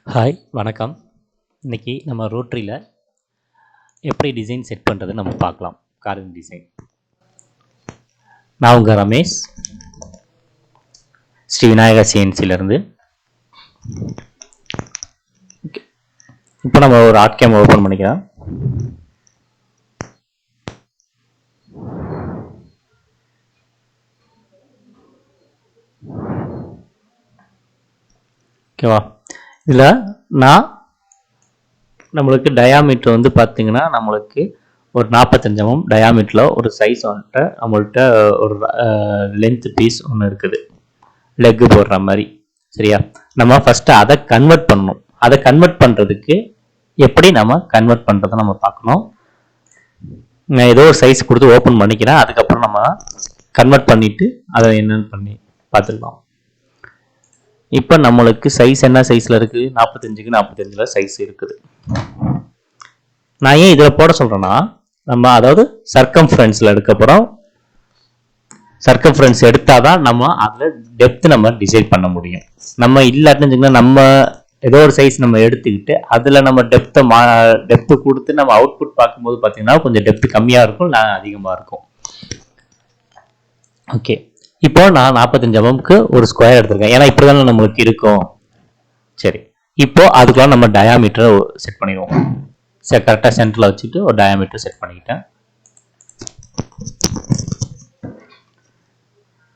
Hi வணக்கம். இன்றைக்கி நம்ம ரோட்ரியில் எப்படி டிசைன் செட் பண்ணுறதுன்னு நம்ம பார்க்கலாம். Carving design. நான் உங்கள் ரமேஷ், ஸ்ரீ விநாயகா சிஎன்சிலேருந்து. இப்போ நம்ம ஒரு ஆர்ட் கேம் ஓப்பன் பண்ணிக்கலாம். ஓகேவா? இதில் நம்மளுக்கு டயாமீட்டர் வந்து பார்த்திங்கன்னா நம்மளுக்கு ஒரு 45 mm டயாமீட்டரில் ஒரு சைஸ் வந்துட்டு நம்மள்கிட்ட ஒரு லென்த் பீஸ் ஒன்று இருக்குது, லெக்கு போடுற மாதிரி. சரியா? நம்ம ஃபஸ்ட்டு அதை கன்வெர்ட் பண்ணணும். அதை கன்வெர்ட் பண்ணுறதுக்கு எப்படி நம்ம கன்வெர்ட் பண்ணுறதை நம்ம பார்க்கணும். நான் ஏதோ ஒரு சைஸ் கொடுத்து ஓப்பன் பண்ணிக்கிறேன். அதுக்கப்புறம் நம்ம கன்வெர்ட் பண்ணிவிட்டு அதை என்னென்னு பண்ணி பார்த்துக்கலாம். இப்போ நம்மளுக்கு சைஸ் என்ன சைஸில் இருக்குது? 45க்கு 45ல் சைஸ் இருக்குது. நான் ஏன் இதில் போட சொல்கிறேன்னா, நம்ம அதாவது சர்க்கம்ஃபரன்ஸில் எடுக்க போகிறோம். சர்க்கம்ஃபரன்ஸ் எடுத்தால் தான் நம்ம அதில் டெப்த் நம்ம டிசைட் பண்ண முடியும். நம்ம இல்லாட்டின்னு வச்சுக்கோங்களேன், நம்ம ஏதோ ஒரு சைஸ் நம்ம எடுத்துக்கிட்டு அதில் நம்ம டெப்த்து கொடுத்து நம்ம அவுட்புட் பார்க்கும்போது பார்த்தீங்கன்னா கொஞ்சம் டெப்த் கம்மியாக இருக்கும், நான் அதிகமாக இருக்கும். ஓகே, இப்போ நான் 45 mmக்கு ஒரு ஸ்கொயர் எடுத்திருக்கேன். ஏன்னா இப்படி தானே நம்மளுக்கு இருக்கும். சரி, இப்போ அதுக்கெல்லாம் நம்ம டயாமீட்டரை செட் பண்ணிடுவோம். சரி, கரெக்டாக சென்டரில் வச்சுட்டு ஒரு டயாமீட்டர் செட் பண்ணிக்கிட்டேன்.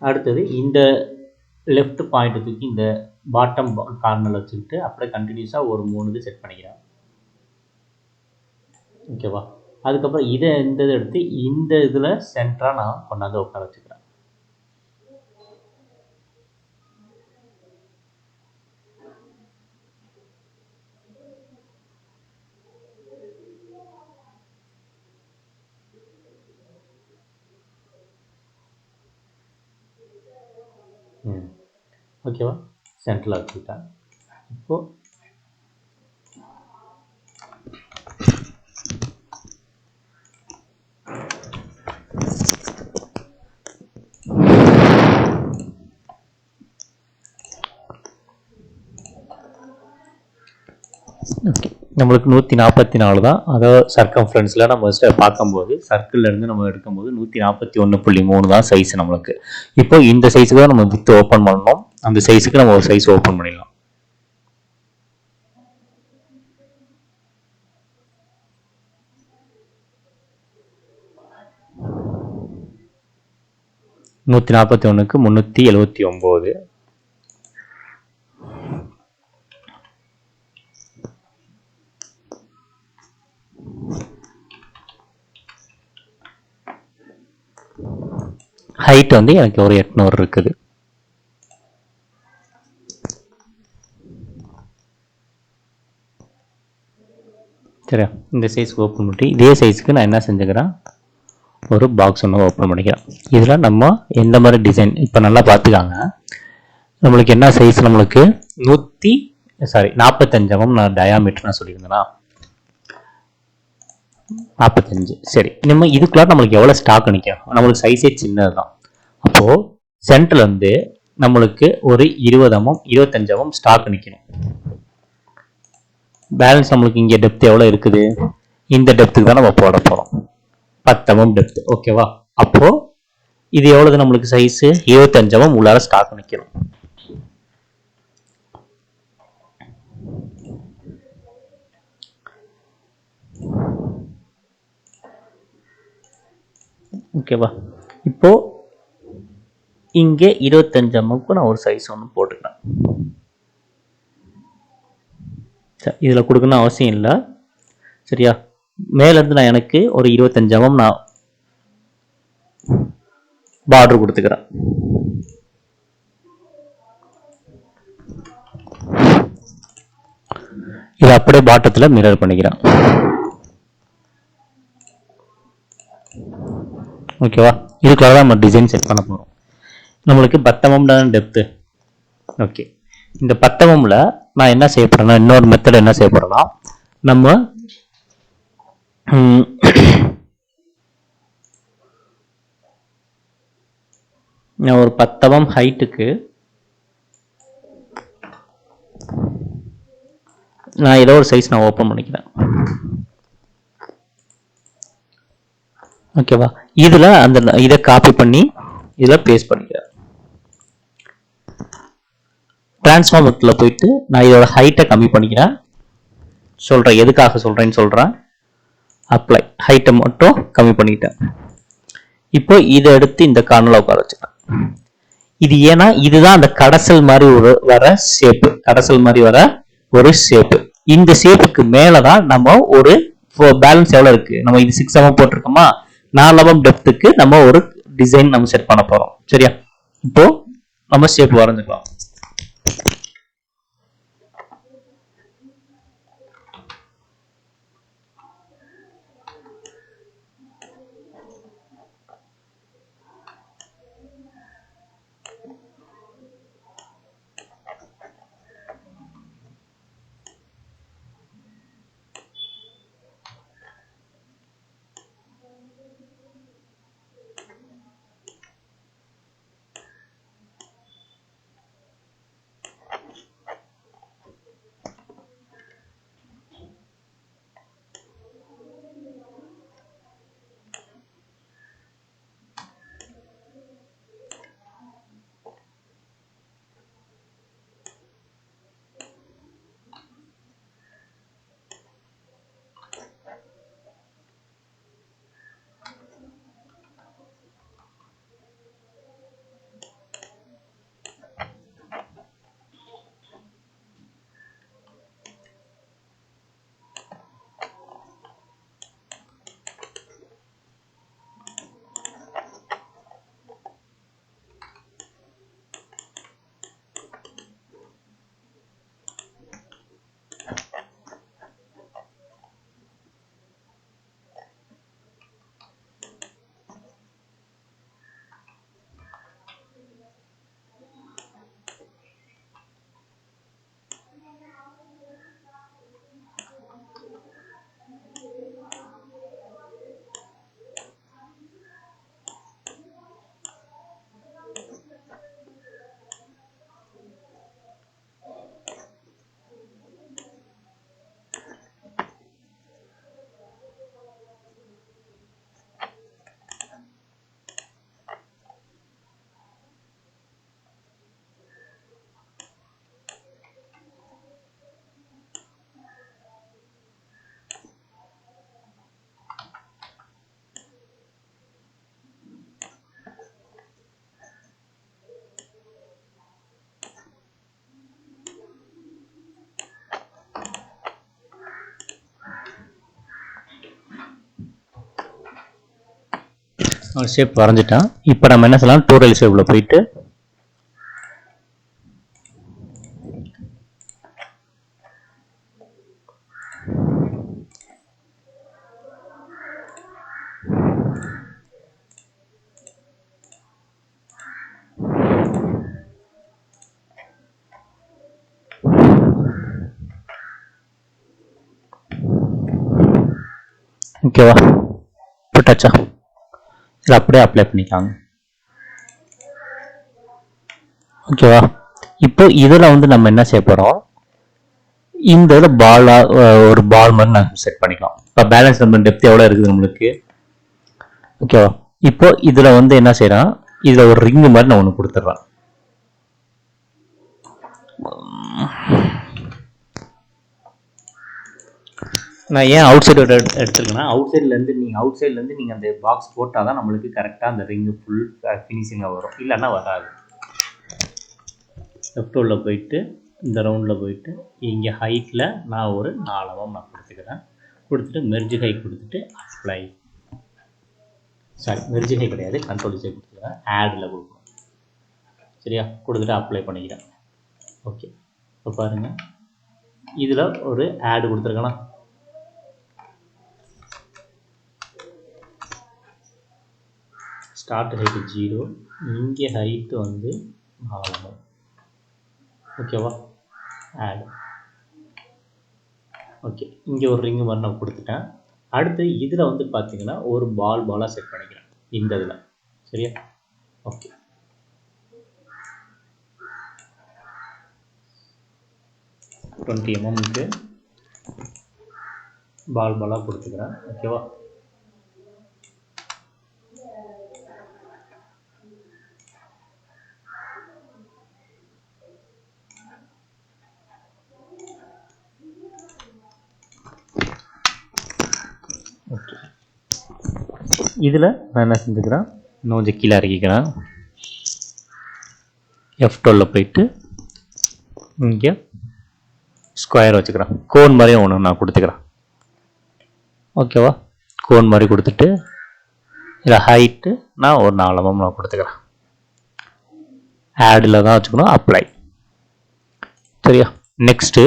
அடுத்தது இந்த லெஃப்ட் பாயிண்ட் தூக்கி இந்த பாட்டம் கார்னரில் வச்சுக்கிட்டு அப்படியே கண்டினியூஸாக ஒரு 3 இது செட் பண்ணிக்கிறேன். ஓகேவா? அதுக்கப்புறம் இதை இந்த எடுத்து இந்த இதில் சென்டராக நான் கொண்டாந்து உட்கார வச்சுக்கிறேன். ஓகேவா? சென்டரில் வச்சுக்கிட்டேன். இப்போ ஓகே, நம்மளுக்கு 144 தான். அதாவது சர்க்கம்ஃபரன்ஸில் நம்ம பார்க்கும்போது சர்க்கிள்லேருந்து நம்ம எடுக்கும்போது 141.3 தான் சைஸ் நம்மளுக்கு. இப்போ இந்த சைஸுக்கு தான் நம்ம வித்து ஓப்பன் பண்ணணும். அந்த சைஸுக்கு நம்ம ஒரு சைஸ் ஓப்பன் பண்ணிடலாம். நூற்றி 41க்கு 379. ஹைட் வந்து எனக்கு ஒரு 800 இருக்குது. சரியா? இந்த சைஸ்க்கு ஓப்பன் பண்ணி இதே சைஸுக்கு நான் என்ன செஞ்சுக்கிறேன், ஒரு பாக்ஸ் ஒன்று ஓப்பன் பண்ணிக்கிறேன். இதில் நம்ம எந்த மாதிரி டிசைன் இப்போ நல்லா பார்த்துக்காங்க. நம்மளுக்கு என்ன சைஸ், நம்மளுக்கு 45 mm நான் டயாமீட்டர் நான் சொல்லியிருந்தேன்னா 45. சரி, நம்ம இதுக்குள்ள நம்மளுக்கு எவ்வளோ ஸ்டாக் நிற்கும்? நம்மளுக்கு சைஸே சின்னது தான். அப்போது சென்டரில் வந்து நம்மளுக்கு ஒரு 20 mm 25 mm ஸ்டாக் நிற்கணும். பேலன்ஸ் நம்மளுக்கு இங்கே டெப்த் எவ்வளோ இருக்குது? இந்த டெப்த்துக்கு தான் நம்ம போட போகிறோம், 10 mm டெப்த். ஓகேவா? அப்போது இது எவ்வளவு நம்மளுக்கு சைஸு? 25 mm உள்ளார ஸ்டாக் நிற்கணும். ஓகேவா? இப்போ இங்கே 25 mmக்கு நான் ஒரு சைஸ் ஒன்று போட்டுக்கிறேன். சரி, இதில் கொடுக்கணும் அவசியம் இல்லை. சரியா? மேலேருந்து நான் எனக்கு ஒரு 25 mm நான் பார்டர் கொடுத்துக்கிறேன். இதை அப்படியே பாட்டத்தில் மிரர் பண்ணிக்கிறேன். ஓகேவா? இதுக்காக தான் நம்ம டிசைன் செட் பண்ண போகிறோம். நம்மளுக்கு 10 mm தான் டெப்த்து. ஓகே, இந்த 10 mmல நான் என்ன செய்ய போகிறேன்னா, இன்னொரு மெத்தட் என்ன செய்ய போகிறேன்னா, நம்ம நான் ஒரு 10 mm ஹைட்டுக்கு நான் ஏதோ ஒரு சைஸ் நான் ஓப்பன் பண்ணிக்கிறேன். ஓகேவா? இதில் இதை காப்பி பண்ணி இதில் பேஸ்ட் பண்ணிக்கிறேன். டிரான்ஸ்ஃபார்மத்தில் போயிட்டு நான் இதோட ஹைட்டை கம்மி பண்ணிக்கிறேன். சொல்கிறேன் எதுக்காக சொல்கிறேன்னு சொல்கிறேன். அப்ளை ஹைட்டை மட்டும் கம்மி பண்ணிக்கிட்டேன். இப்போ இதை எடுத்து இந்த கார்னரில் உட்கார வச்சுக்கிறேன். இது ஏன்னா இதுதான் அந்த கடைசல் மாதிரி வர ஷேப்பு. கடைசல் மாதிரி வர ஒரு ஷேப்பு. இந்த ஷேப்புக்கு மேலதான் நம்ம ஒரு பேலன்ஸ் எவ்வளவு இருக்கு, நம்ம இது 6 mm போட்டிருக்கோமா, 4 mm டெப்த்துக்கு நம்ம ஒரு டிசைன் நம்ம செட் பண்ண போறோம். சரியா? இப்போ நம்ம ஷேப் வரைஞ்சுக்கலாம். ஷேப் வரைஞ்சிட்டேன். இப்போ நம்ம என்ன செய்யலாம், டூரல் ஷேப்பில் போயிட்டு ஓகேவா போட்டாச்சா, இதை அப்படியே அப்ளை பண்ணிக்காங்க. ஓகேவா? இப்போ இதில் வந்து நம்ம என்ன செய்ய போகிறோம், இந்த இதில் ஒரு பால் மாதிரி நான் செட் பண்ணிக்கலாம். இப்போ பேலன்ஸ் நம்ம டெப்த் எவ்வளோ இருக்குது நம்மளுக்கு. ஓகேவா? இப்போ இதில் வந்து என்ன செய்யறேன், இதில் ஒரு ரிங்கு மாதிரி நான் ஒன்று கொடுத்துட்றேன். நான் ஏன் அவுட் சைடு எடுத்துருக்கேன்னா, அவுட் சைட்லேருந்து நீங்கள் அந்த பாக்ஸ் போட்டால் தான் நம்மளுக்கு கரெக்டாக அந்த ரிங்கு ஃபுல் ஃபினிஷிங்காக வரும், இல்லைன்னா வராது. லெஃப்ட் உள்ள போயிட்டு இந்த ரவுண்டில் போயிட்டு இங்கே ஹைட்டில் நான் ஒரு 4 mm நான் கொடுத்துக்கிறேன். கொடுத்துட்டு மெர்ஜ் ஹை கொடுத்துட்டு அப்ளை, சாரி மெர்ஜ் ஹை கிடையாது, கண்ட்ரோல் ஹை கொடுத்துக்கிறேன். ஆடில் கொடுக்கணும். சரியா? கொடுத்துட்டு அப்ளை பண்ணிக்கிறேன். ஓகே, இப்போ பாருங்கள் இதில் ஒரு ஆடு கொடுத்துருக்கேன்னா, ஸ்டார்ட் ஹைட்டு 0, இங்கே ஹைட்டு வந்து 4 mm. ஓகேவா? ஆட். ஓகே, இங்கே ஒரு ரிங்கு மாதிரி நான் கொடுத்துட்டேன். அடுத்து இதில் வந்து பார்த்தீங்கன்னா ஒரு பாலாக செட் பண்ணிக்கிறேன் இந்த இதில். சரியா? ஓகே, $20 mm பால் பாலாக கொடுத்துக்கிறேன். ஓகேவா? ஓகே, இதில் நான் என்ன செஞ்சுக்கிறேன், இன்னும் கொஞ்சம் கீழே இறக்கிக்கிறேன். F12 போயிட்டு இங்கே ஸ்கொயர் வச்சுக்கிறேன். கோன் மாதிரியும் ஒன்று நான் கொடுத்துக்கிறேன். ஓகேவா? கோன் மாதிரி கொடுத்துட்டு இதில் ஹைட்டு நான் ஒரு 4 mm நான் கொடுத்துக்கிறேன். ஆடில் தான் வச்சுக்கணும், அப்ளை. சரியா? நெக்ஸ்ட்டு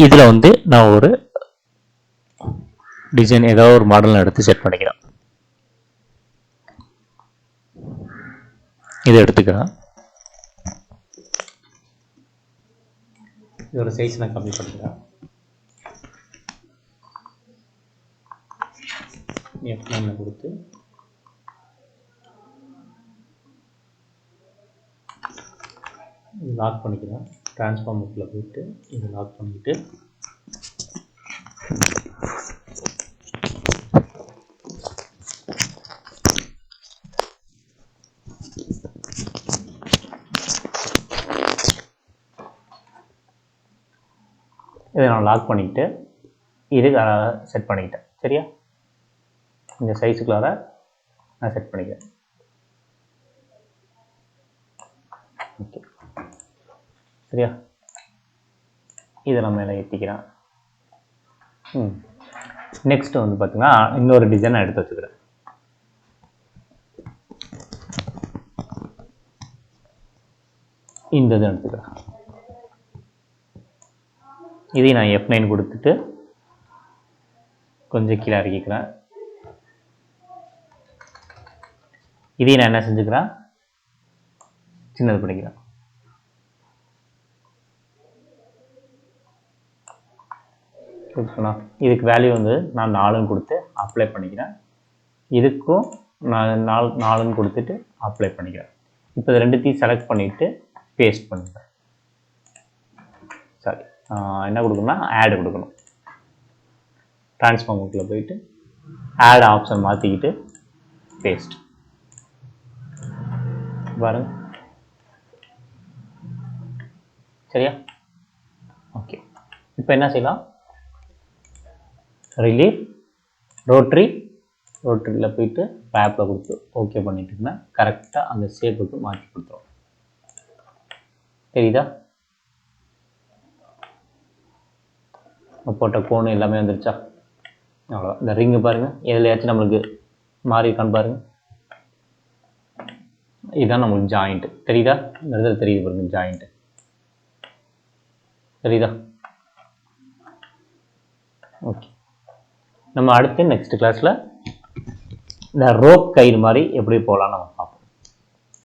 இதில் வந்து நான் ஒரு டிசைன் ஏதாவது ஒரு மாடல் எடுத்து செட் பண்ணிக்கிறேன். இதை எடுத்துக்கிறேன். இதோட சைஸ் நான் கம்மி பண்ணிக்கிறேன். F9 கொடுத்து லாக் பண்ணிக்கிறேன். டிரான்ஸ்ஃபார்மர்ல போயிட்டு இதை லாக் பண்ணிட்டு இதை நான் லாக் பண்ணிக்கிட்டு இது செட் பண்ணிக்கிட்டேன். சரியா? இந்த சைஸுக்குள்ளார நான் செட் பண்ணிக்கிறேன். ஓகே, சரியா? இதை நான் மேலே ஏற்றிக்கிறேன். நெக்ஸ்ட் வந்து பார்த்தீங்கன்னா இன்னொரு டிசைன் நான் எடுத்து வச்சுக்கிறேன். இந்த இதை எடுத்துக்கிறேன். இதையும் நான் F9 கொடுத்துட்டு கொஞ்சம் கீழே இறக்கிக்கிறேன். இதையும் நான் என்ன செஞ்சுக்கிறேன், சின்னது பண்ணிக்கிறேன். இதுக்கு வேல்யூ வந்து நான் 4 கொடுத்து அப்ளை பண்ணிக்கிறேன். இதுக்கும் நான் 4 கொடுத்துட்டு அப்ளை பண்ணிக்கிறேன். இப்போ இது ரெண்டுத்தையும் செலக்ட் பண்ணிவிட்டு பேஸ்ட் பண்ணுறேன். சாரி, என்ன கொடுக்கணும்னா ஆட் கொடுக்கணும். டிரான்ஸ்ஃபார்மர்க்குள்ள போயிட்டு ஆட் ஆப்ஷன் மாற்றிக்கிட்டு பேஸ்ட் பாருங்க. சரியா? ஓகே, இப்போ என்ன செய்யலாம், ரிலீஃப் ரோட்டரியில் போயிட்டு ரேப்பில் கொடுத்து ஓகே பண்ணிட்டுருந்தேன். கரெக்டாக அந்த ஷேப்புக்கு மாற்றி கொடுத்துரும். தெரியுதா? போட்ட கோணு எல்லாமே வந்துருச்சா? அவ்வளோ. இந்த ரிங்கு பாருங்கள், எதுலையாச்சும் நம்மளுக்கு மாறி இருக்கான்னு பாருங்கள். இதுதான் நம்மளுக்கு ஜாயிண்ட்டு. தெரியுதா? இந்த இடத்துல தெரியுது பாருங்க, ஜாயிண்ட்டு தெரியுதா? ஓகே, நம்ம அடுத்து நெக்ஸ்ட் கிளாஸில் இந்த ரோப் கயிறு மாதிரி எப்படி போகலாம் நம்ம